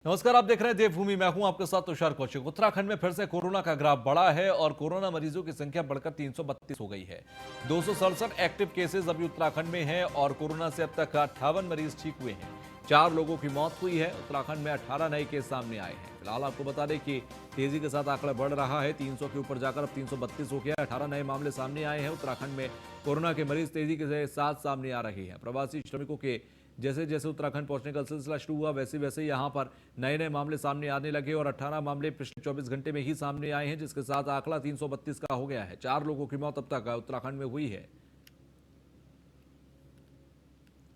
नमस्कार, आप देख रहे हैं देवभूमि। मैं हूं आपके साथ तुषार कौशिक। उत्तराखंड में फिर से कोरोना का ग्राफ बढ़ा है और कोरोना मरीजों की संख्या बढ़कर 332 हो गई है। 267 एक्टिव केसेस अभी उत्तराखंड में हैं और कोरोना से अब तक 58 मरीज ठीक हुए हैं। 4 लोगों की मौत हुई है। उत्तराखंड में 18 नए केस सामने आए हैं। फिलहाल आपको बता दें कि तेजी के साथ आंकड़ा बढ़ रहा है। 300 के ऊपर जाकर अब 332 हो गया। 18 नए मामले सामने आए हैं। उत्तराखंड में कोरोना के मरीज तेजी के साथ सामने आ रहे हैं। प्रवासी श्रमिकों के जैसे जैसे उत्तराखंड पहुंचने का सिलसिला शुरू हुआ, वैसे वैसे यहां पर नए नए मामले सामने आने लगे और 18 मामले पिछले 24 घंटे में ही सामने आए हैं, जिसके साथ आंकड़ा 332 का हो गया है। 4 लोगों की मौत अब तक उत्तराखंड में हुई है।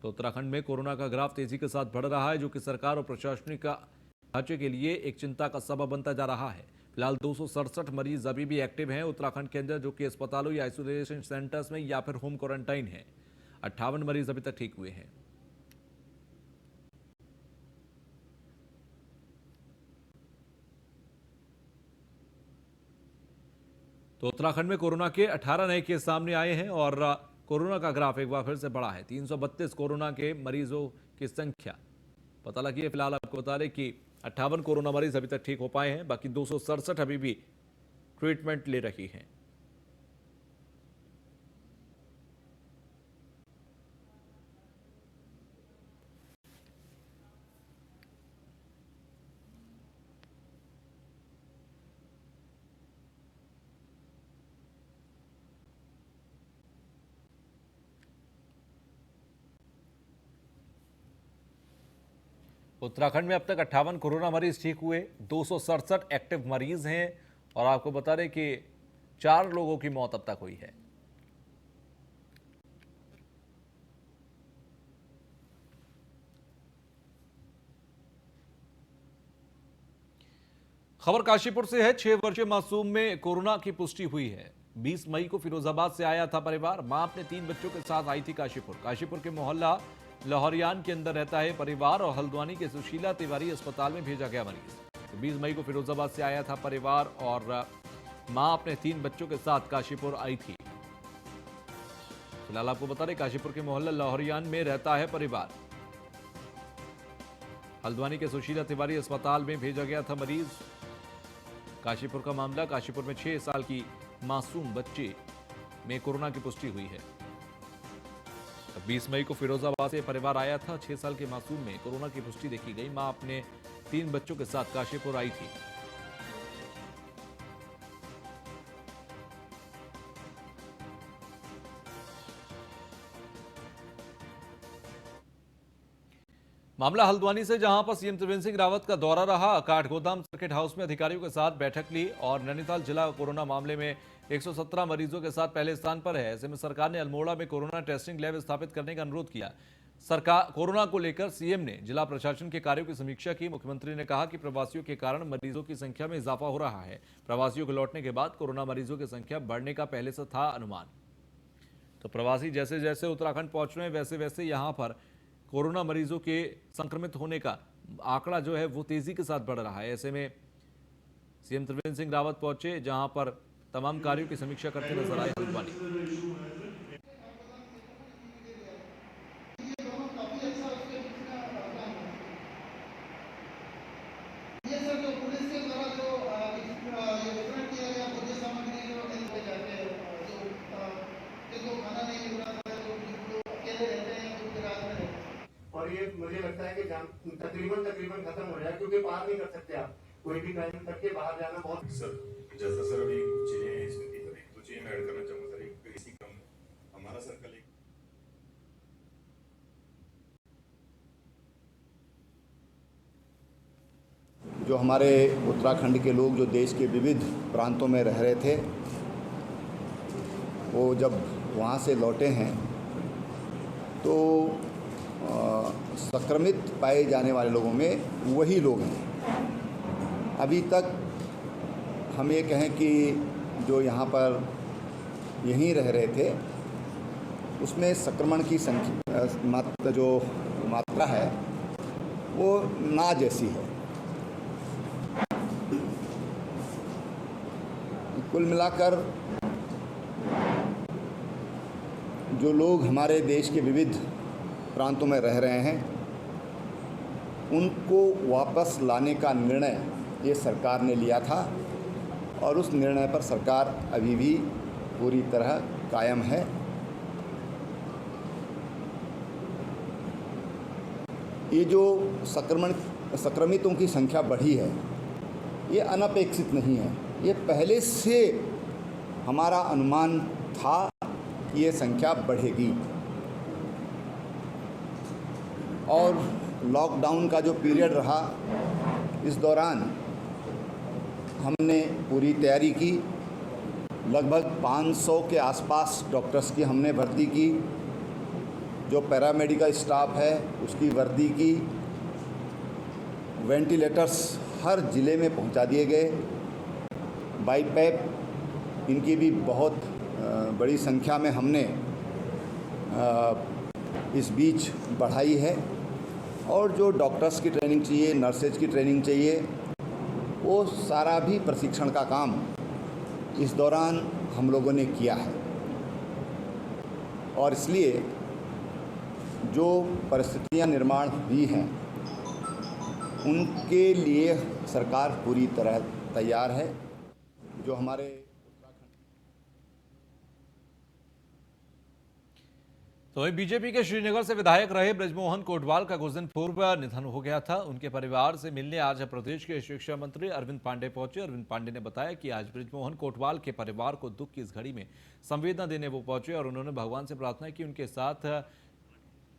तो उत्तराखंड में कोरोना का ग्राफ तेजी के साथ बढ़ रहा है, जो कि सरकार और प्रशासनिक ढांचे के लिए एक चिंता का सबब बनता जा रहा है। फिलहाल 267 मरीज अभी भी एक्टिव हैं उत्तराखंड के अंदर, जो कि अस्पतालों या आइसोलेशन सेंटर्स में या फिर होम क्वारंटाइन है। 58 मरीज अभी तक ठीक हुए हैं। तो उत्तराखंड में कोरोना के 18 नए केस सामने आए हैं और कोरोना का ग्राफ एक बार फिर से बढ़ा है। 332 कोरोना के मरीजों की संख्या पता लगी है। फिलहाल आपको बता दें कि 58 कोरोना मरीज अभी तक ठीक हो पाए हैं, बाकी 267 अभी भी ट्रीटमेंट ले रही हैं। उत्तराखंड में अब तक 58 कोरोना मरीज ठीक हुए, 267 एक्टिव मरीज हैं और आपको बता दें कि 4 लोगों की मौत अब तक हुई है। खबर काशीपुर से है। 6 वर्षीय मासूम में कोरोना की पुष्टि हुई है। 20 मई को फिरोजाबाद से आया था परिवार। मां अपने 3 बच्चों के साथ आई थी काशीपुर। काशीपुर के मोहल्ला लाहौरियान के अंदर रहता है परिवार और हल्द्वानी के सुशीला तिवारी अस्पताल में भेजा गया मरीज। तो 20 मई को फिरोजाबाद से आया था परिवार और मां अपने 3 बच्चों के साथ काशीपुर आई थी। फिलहाल आपको बता दें, काशीपुर के मोहल्ला लाहौरियान में रहता है परिवार। हल्द्वानी के सुशीला तिवारी अस्पताल में भेजा गया था मरीज। काशीपुर का मामला, काशीपुर में 6 साल की मासूम बच्चे में कोरोना की पुष्टि हुई है। 20 मई को फिरोजाबाद से परिवार आया था। 6 साल के मासूम में कोरोना की पुष्टि देखी गई। मां अपने 3 बच्चों के साथ काशीपुर आई थी। मामला हल्द्वानी से, जहां पर सीएम त्रिवेंद्र सिंह रावत का दौरा रहा। काठगोदाम सर्किट हाउस में अधिकारियों के साथ बैठक ली और नैनीताल जिला कोरोना मामले में 117 मरीजों के साथ पहले स्थान पर है। ऐसे में सरकार ने अल्मोड़ा में कोरोना टेस्टिंग लैब स्थापित करने का अनुरोध किया। सरकार कोरोना को लेकर सीएम ने जिला प्रशासन के कार्यों की समीक्षा की। मुख्यमंत्री ने कहा कि प्रवासियों के कारण मरीजों की संख्या में इजाफा हो रहा है। प्रवासियों के लौटने के बाद कोरोना मरीजों की संख्या बढ़ने का पहले से था अनुमान। तो प्रवासी जैसे जैसे उत्तराखंड पहुंच रहे हैं, वैसे वैसे यहां पर कोरोना मरीजों के संक्रमित होने का आंकड़ा जो है वो तेजी के साथ बढ़ रहा है। ऐसे में सीएम त्रिवेंद्र सिंह रावत पहुंचे, जहां पर तमाम कार्यों की समीक्षा करते नजर आए हल्द्वानी। और ये मुझे लगता है कि तकरीबन तकरीबन खत्म हो जाए, क्योंकि बाहर नहीं कर सकते आप कोई भी टाइम करके बाहर जाना बहुत। सर जैसा सर अभी कुछ चीजें हैं इसमें की सर, एक दो चीजें मैं ऐड करना चाहूंगा सर। एक इसी क्रम में हमारा सर कल एक जो हमारे उत्तराखंड के लोग जो देश के विविध प्रांतों में रह रहे थे, वो जब वहाँ से लौटे हैं तो संक्रमित पाए जाने वाले लोगों में वही लोग हैं। अभी तक हम ये कहें कि जो यहाँ पर यहीं रह रहे थे, उसमें संक्रमण की संख्या जो मात्रा है वो ना जैसी है। कुल मिलाकर जो लोग हमारे देश के विविध प्रांतों में रह रहे हैं, उनको वापस लाने का निर्णय ये सरकार ने लिया था और उस निर्णय पर सरकार अभी भी पूरी तरह कायम है। ये जो संक्रमितों की संख्या बढ़ी है, ये अनपेक्षित नहीं है। ये पहले से हमारा अनुमान था कि ये संख्या बढ़ेगी और लॉकडाउन का जो पीरियड रहा, इस दौरान हमने पूरी तैयारी की। लगभग 500 के आसपास डॉक्टर्स की हमने भर्ती की। जो पैरामेडिकल स्टाफ है उसकी वर्दी की। वेंटिलेटर्स हर ज़िले में पहुंचा दिए गए। बाईपैप इनकी भी बहुत बड़ी संख्या में हमने इस बीच बढ़ाई है। और जो डॉक्टर्स की ट्रेनिंग चाहिए, नर्सेज की ट्रेनिंग चाहिए, वो सारा भी प्रशिक्षण का काम इस दौरान हम लोगों ने किया है। और इसलिए जो परिस्थितियां निर्माण हुई हैं उनके लिए सरकार पूरी तरह तैयार है। जो हमारे तो वहीं बीजेपी के श्रीनगर से विधायक रहे बृजमोहन कोटवाल का कुछ दिन पूर्व निधन हो गया था। उनके परिवार से मिलने आज प्रदेश के शिक्षा मंत्री अरविंद पांडे पहुंचे। अरविंद पांडे ने बताया कि आज बृजमोहन कोटवाल के परिवार को दुख की इस घड़ी में संवेदना देने वो पहुंचे और उन्होंने भगवान से प्रार्थना की उनके साथ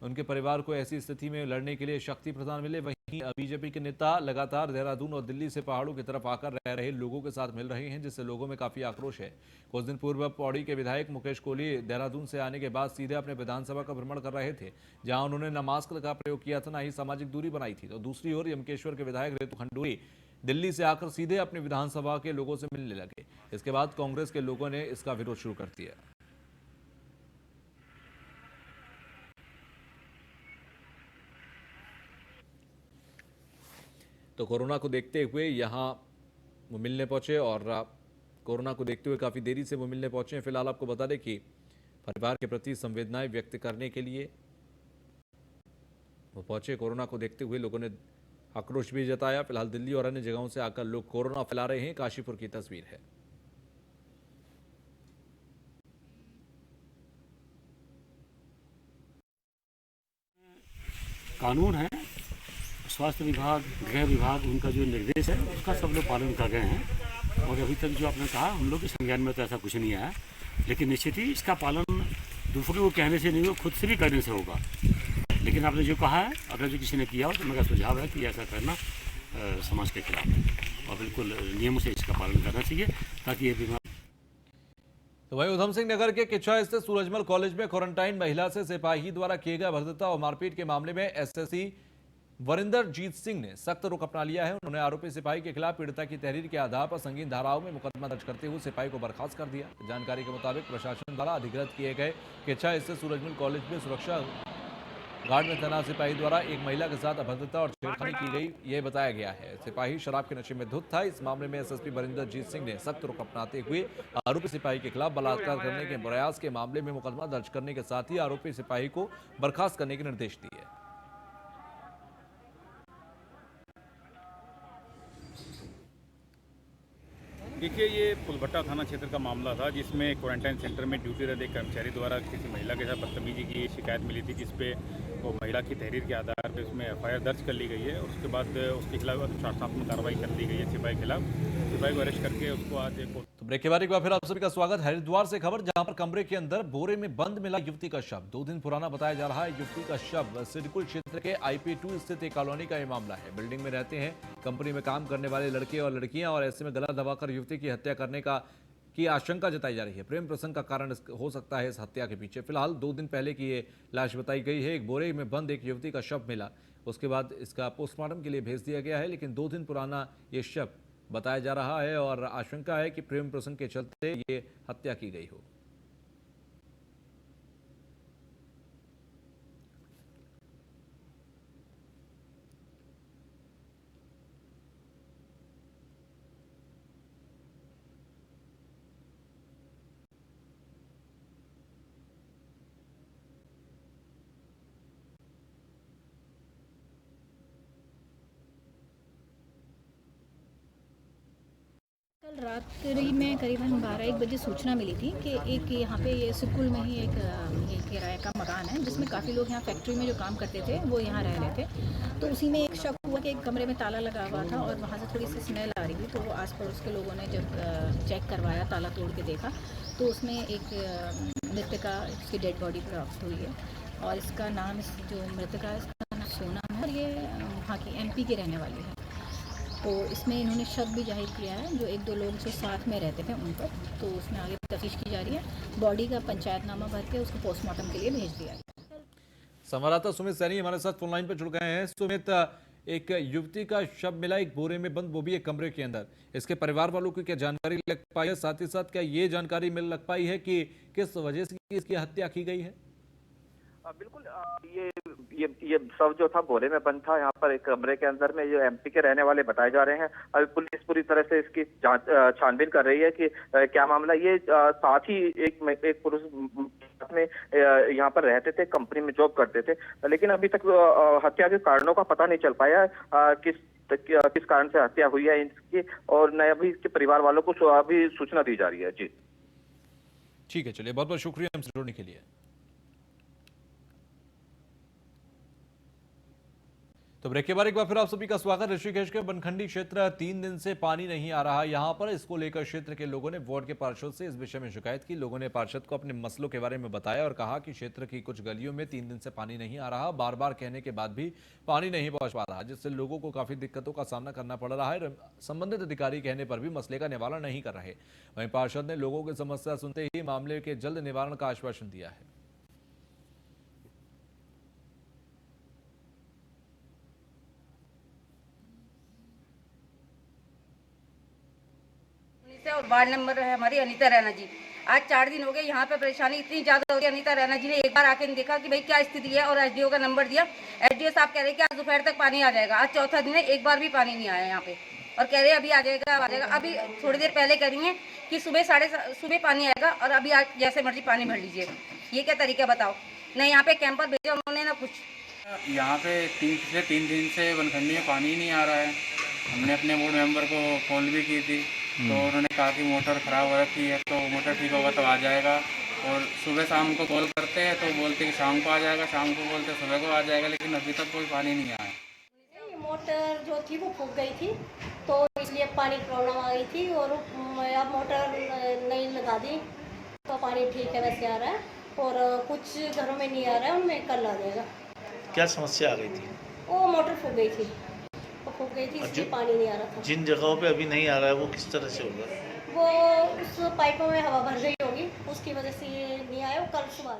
उनके परिवार को ऐसी स्थिति में लड़ने के लिए शक्ति प्रदान मिले। वहीं बीजेपी के नेता लगातार देहरादून और दिल्ली से पहाड़ों की तरफ आकर रह रहे लोगों के साथ मिल रहे हैं, जिससे लोगों में काफी आक्रोश है। कुछ दिन पूर्व पौड़ी के विधायक मुकेश कोहली देहरादून से आने के बाद सीधे अपने विधानसभा का भ्रमण कर रहे थे, जहां उन्होंने न मास्क का प्रयोग किया था, न ही सामाजिक दूरी बनाई थी। तो दूसरी ओर यमकेश्वर के विधायक रेतु खंडूरी दिल्ली से आकर सीधे अपनी विधानसभा के लोगों से मिलने लगे। इसके बाद कांग्रेस के लोगों ने इसका विरोध शुरू कर दिया। तो कोरोना को देखते हुए यहाँ वो मिलने पहुंचे और कोरोना को देखते हुए काफ़ी देरी से वो मिलने पहुंचे हैं। फिलहाल आपको बता दें कि परिवार के प्रति संवेदनाएं व्यक्त करने के लिए वो पहुंचे। कोरोना को देखते हुए लोगों ने आक्रोश भी जताया। फिलहाल दिल्ली और अन्य जगहों से आकर लोग कोरोना फैला रहे हैं। काशीपुर की तस्वीर है। कानून है, स्वास्थ्य विभाग, गृह विभाग, उनका जो निर्देश है उसका सब लोग पालन कर रहे हैं। और अभी तक जो आपने कहा, हम लोग के संज्ञान में तो ऐसा कुछ नहीं आया, लेकिन निश्चित ही इसका पालन दूसरों को कहने से नहीं हो, खुद से भी करने से होगा। लेकिन आपने जो कहा है, अगर जो किसी ने किया हो तो मेरा सुझाव है कि ऐसा करना समाज के खिलाफ है और बिल्कुल नियमों से इसका पालन करना चाहिए, ताकि ये बीमारी। तो वहीं उधम सिंह नगर के किच्छा स्थित सूरजमल कॉलेज में क्वारंटाइन महिला से सिपाही द्वारा किए गए भद्रता और मारपीट के मामले में एसएससी वरिंदरजीत सिंह ने सख्त रुख अपना लिया है। उन्होंने आरोपी सिपाही के खिलाफ पीड़िता की तहरीर के आधार पर संगीन धाराओं में मुकदमा दर्ज करते हुए सिपाही को बर्खास्त कर दिया। जानकारी के मुताबिक प्रशासन द्वारा अधिकृत किए गए किच्छा स्थित सूरजमल कॉलेज में सुरक्षा गार्ड में तैनात सिपाही द्वारा एक महिला के साथ अभद्रता और छेड़खानी की गई, यह बताया गया है। सिपाही शराब के नशे में धुत था। इस मामले में एसएसपी वरिंदरजीत सिंह ने सख्त रुख अपनाते हुए आरोपी सिपाही के खिलाफ बलात्कार करने के प्रयास के मामले में मुकदमा दर्ज करने के साथ ही आरोपी सिपाही को बर्खास्त करने के निर्देश दिए। देखिए, ये फुलभट्टा थाना क्षेत्र का मामला था, जिसमें क्वारंटाइन सेंटर में ड्यूटी रत एक कर्मचारी द्वारा किसी महिला के साथ बदतमीजी की शिकायत मिली थी, जिसपे वो महिला की तहरीर के आधार पर उसमें एफआईआर दर्ज कर ली गई है। और उसके बाद उसके खिलाफ अनुशासनात्मक कार्रवाई कर दी गई है। सिपाही के खिलाफ सिपाही को अरेस्ट करके उसको आज एक। तो ब्रेक के बाद एक बार फिर आप सभी का स्वागत। हरिद्वार से खबर, जहां पर कमरे के अंदर बोरे में बंद मिला युवती का शव। 2 दिन पुराना बताया जा रहा है। युवती का शव सिडकुल क्षेत्र के IP2 स्थित एक कॉलोनी का यह मामला है। बिल्डिंग में रहते हैं कंपनी में काम करने वाले लड़के और लड़कियां, और ऐसे में गला दबाकर युवती की हत्या करने की आशंका जताई जा रही है। प्रेम प्रसंग का कारण हो सकता है इस हत्या के पीछे। फिलहाल 2 दिन पहले की ये लाश बताई गई है। एक बोरे में बंद एक युवती का शव मिला, उसके बाद इसका पोस्टमार्टम के लिए भेज दिया गया है। लेकिन 2 दिन पुराना ये शव बताया जा रहा है और आशंका है कि प्रेम प्रसंग के चलते ये हत्या की गई हो। रात्रि में करीबन 12-1 बजे सूचना मिली थी कि एक यहाँ पे ये सुकुल में ही एक किराए का मकान है जिसमें काफ़ी लोग यहाँ फैक्ट्री में जो काम करते थे वो यहाँ रह रहे थे। तो उसी में एक शक हुआ कि एक कमरे में ताला लगा हुआ था और वहाँ से थोड़ी सी स्मेल आ रही थी। तो वो आस पड़ोस के लोगों ने जब चेक करवाया, ताला तोड़ के देखा तो उसमें एक मृतका, इसकी डेड बॉडी प्राप्त हुई है और इसका नाम, जो मृतका है इसका नाम सोनम है और ये वहाँ की MP की रहने वाली है। तो इसमें इन्होंने शक भी जाहिर किया है जो 1-2 लोग जो साथ में रहते थे उन पर। तो उसमें आगे तफ्तीश की जा रही है। बॉडी का पंचायतनामा भर के उसको पोस्टमार्टम के लिए भेज दिया है। संवाददाता सुमित सैनी हमारे साथ फोन लाइन पर जुड़ गए हैं। सुमित, एक युवती का शव मिला एक बोरे में बंद, वो भी एक कमरे के अंदर। इसके परिवार वालों को क्या जानकारी लग पाई है? साथ ही साथ क्या ये जानकारी लग पाई है कि किस वजह से इसकी हत्या की गई है? बिल्कुल, ये शव जो था बोरे में बंद था यहाँ पर एक कमरे के अंदर में। जो MP के रहने वाले बताए जा रहे हैं। अभी पुलिस पूरी तरह से इसकी छानबीन कर रही है कि क्या मामला। ये साथ ही एक पुरुष में यहाँ पर रहते थे, कंपनी में जॉब करते थे, लेकिन अभी तक हत्या के कारणों का पता नहीं चल पाया किस कारण से हत्या हुई है इनकी, और न अभी इसके परिवार वालों को अभी सूचना दी जा रही है। जी ठीक है, चलिए, बहुत बहुत शुक्रिया हमसे जुड़ने के लिए। तो ब्रेक के बाद एक बार फिर आप सभी का स्वागत। ऋषिकेश के बनखंडी क्षेत्र 3 दिन से पानी नहीं आ रहा यहां पर। इसको लेकर क्षेत्र के लोगों ने वार्ड के पार्षद से इस विषय में शिकायत की। लोगों ने पार्षद को अपने मसलों के बारे में बताया और कहा कि क्षेत्र की कुछ गलियों में 3 दिन से पानी नहीं आ रहा। बार बार कहने के बाद भी पानी नहीं पहुंच पा रहा, जिससे लोगों को काफी दिक्कतों का सामना करना पड़ रहा है। संबंधित अधिकारी कहने पर भी मसले का निवारण नहीं कर रहे। वहीं पार्षद ने लोगों की समस्या सुनते ही मामले के जल्द निवारण का आश्वासन दिया है। और वार्ड नंबर है हमारी अनीता रैना जी। आज 4 दिन हो गए, यहाँ पे परेशानी इतनी ज्यादा हो गई। अनीता रैना जी ने एक बार आके देखा कि भाई क्या स्थिति है और SDO का नंबर दिया। SDO साहब कह रहे कि आज दोपहर तक पानी आ जाएगा। आज चौथा दिन है, एक बार भी पानी नहीं आया यहाँ पे और कह रहे अभी आ जाएगा, आ जाएगा। अभी थोड़ी देर पहले कह रही है कि सुबह पानी आएगा और अभी आज जैसे मर्जी पानी भर लीजिए। ये क्या तरीका बताओ। न यहाँ पे कैंपर भेजा उन्होंने, ना कुछ। यहाँ पे 3 दिन से बनखंडी में पानी नहीं आ रहा है। हमने अपने बोर्ड मेंबर को कॉल भी की थी, तो उन्होंने कहा कि मोटर खराब हो रखी है, तो मोटर ठीक होगा तो आ जाएगा। और सुबह शाम को कॉल करते हैं तो बोलते कि शाम को आ जाएगा, शाम को बोलते सुबह को आ जाएगा, लेकिन अभी तक कोई पानी नहीं आया। मोटर जो थी वो फूक गई थी, तो इसलिए पानी प्रॉब्लम आ गई थी और अब मोटर नहीं लगा दी तो पानी ठीक है वैसे आ रहा है। और कुछ घरों में नहीं आ रहा है, उनमें कल आ जाएगा। क्या समस्या आ गई थी? वो मोटर फूक गई थी, इसलिए पानी नहीं आ रहा था। जिन जगहों पे अभी नहीं आ रहा है वो किस तरह से होगा? वो उस पाइपों में हवा भर गई होगी, उसकी वजह से ये नहीं आया। वो कल सुबह आया।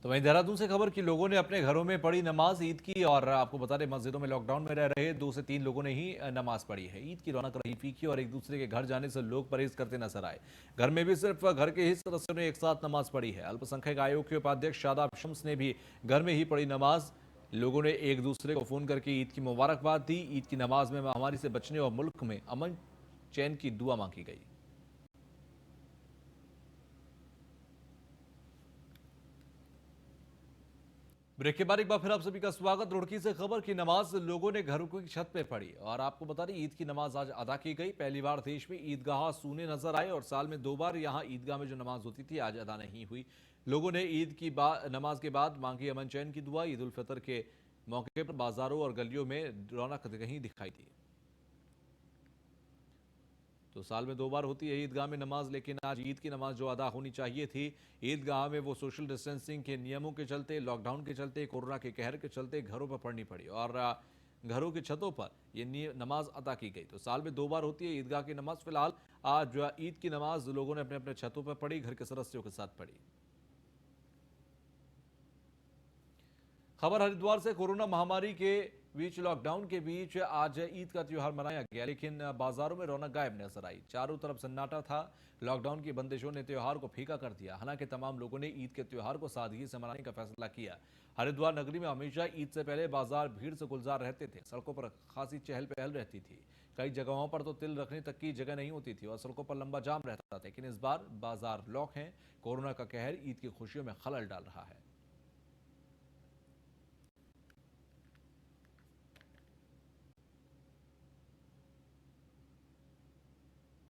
तो वहीं देहरादून से खबर कि लोगों ने अपने घरों में पढ़ी नमाज ईद की। और आपको बता दें, मस्जिदों में लॉकडाउन में रह रहे 2 से 3 लोगों ने ही नमाज पढ़ी है। ईद की रौनक रही फीकी और एक दूसरे के घर जाने से लोग परहेज करते नजर आए। घर में भी सिर्फ घर के ही सदस्यों ने एक साथ नमाज पढ़ी है। अल्पसंख्यक आयोग के उपाध्यक्ष शादाब शम्स ने भी घर में ही पढ़ी नमाज। लोगों ने एक दूसरे को फोन करके ईद की मुबारकबाद दी। ईद की नमाज में महामारी से बचने और मुल्क में अमन चैन की दुआ मांगी गई। ब्रेक के बाद एक बार फिर आप सभी का स्वागत। रुड़की से खबर की नमाज लोगों ने घरों की छत पे पढ़ी। और आपको बता दें, ईद की नमाज आज अदा की गई। पहली बार देश में ईदगाह सूने नजर आए और साल में 2 बार यहां ईदगाह में जो नमाज होती थी आज अदा नहीं हुई। लोगों ने ईद की नमाज के बाद मांगी अमन चैन की दुआ। ईद उल फितर के मौके पर बाजारों और गलियों में रौनक कहीं दिखाई दी। तो साल में 2 बार होती है ईदगाह में नमाज, लेकिन आज ईद की नमाज जो अदा होनी चाहिए थी ईदगाह में, वो सोशल डिस्टेंसिंग के नियमों के चलते, लॉकडाउन के चलते, कोरोना के कहर के चलते घरों पर पढ़नी पड़ी और घरों की छतों पर ये नमाज अदा की गई। तो साल में 2 बार होती है ईदगाह की नमाज। फिलहाल आज ईद की नमाज लोगों ने अपने अपने छतों पर पढ़ी, घर के सदस्यों के साथ पढ़ी। खबर हरिद्वार से। कोरोना महामारी के बीच, लॉकडाउन के बीच आज ईद का त्योहार मनाया गया, लेकिन बाजारों में रौनक गायब नजर आई। चारों तरफ सन्नाटा था। लॉकडाउन की बंदिशों ने त्योहार को फीका कर दिया। हालांकि तमाम लोगों ने ईद के त्योहार को सादगी से मनाने का फैसला किया। हरिद्वार नगरी में हमेशा ईद से पहले बाजार भीड़ से गुलजार रहते थे। सड़कों पर खासी चहल पहल रहती थी। कई जगहों पर तो तिल रखने तक की जगह नहीं होती थी और सड़कों पर लंबा जाम रहता था। लेकिन इस बार बाजार लॉक हैं। कोरोना का कहर ईद की खुशियों में खलल डाल रहा है।